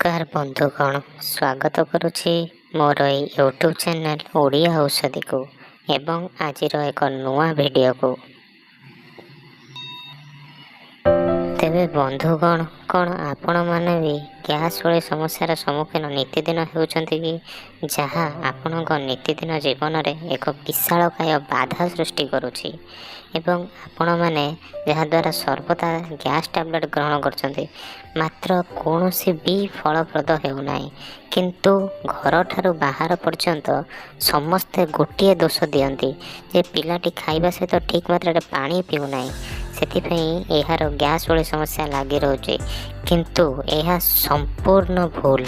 नमस्कार बंधुगण, स्वागत करुछि मोर यूट्यूब चैनल ओडिया औषधि को एवं आज एक नुआ वीडियो को। तेबे बंधुगण कौन आपण माने भी गैस भली समस्यार सम्मुखीन नीतिदिन होउछन्ति कि जहाँ आपणक नीतिदिन जीवन में एक विशालकाय बाधा सृष्टि करुछि एवं आपण माने जहाँद्वारा सर्वदा गैस टैबलेट ग्रहण करछन्ति मात्र कौनसी भी फलप्रद हेउनाई, किंतु घर ठारू बाहर पर्यंत समस्ते गोटे दोष दियंती जे पिलाटी खाइबा सहित ठीक मात्रा पानी पीउनाई, से यार गैस भली समस्या लगी रोचे। किंतु यह संपूर्ण भूल।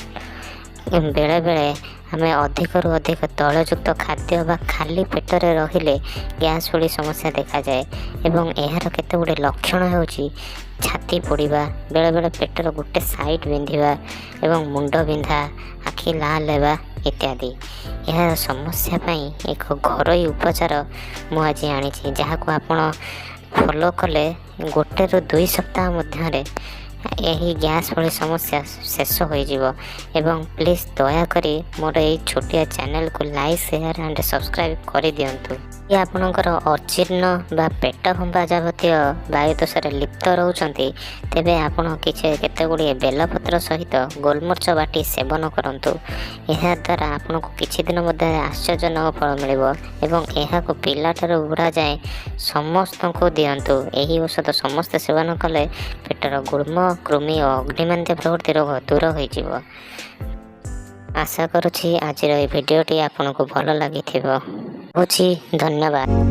बेले बेले आम अधिक रु अधिक तैलयुक्त खाद्य बा खाली पेटरे रहिले गैस भली समस्या देखा जाए एवं यार केते गुडे लक्षण होउची छाती पोड़िबा, बेले बेले पेटर गोटे साइड बिंधिबा एवं मुंड बिंधा, आखि लाल हेबा इत्यादि। यह समस्या पई एक घरोई उपचार मु आज आनी जहाँ को आपण फॉलो कले गोटे रु 2 सप्ताह मध्य यही गैस भली समस्या शेष हो जीवो। एवं प्लीज दया करी मोर ये छोटिया चैनल को लाइक शेयर एंड सब्सक्राइब कर दिंतु। ये आपणकर अजीर्ण बा पेट फंपा जावतीय वायु दोष लिप्त रोचंती तेबे आपण किछि केते गुडी बेलपत्र सहित गोलमर्च बाटी सेवन करंतु। यह द्वारा आपनको किछि दिन मध्ये आश्चर्यजनक फल मिलिबो एवं एहा को पिलाटर बुढ़ा जाए समस्त को दियंतु। यही औषध समस्त सेवन कले पेटर गुल्म कृमि और अग्निमांद्य प्रवृत्ति रोग दूर हो जीवो। आशा करुछि आज भिडियोटी आपनको भल लागिथिबो। धन्यवाद।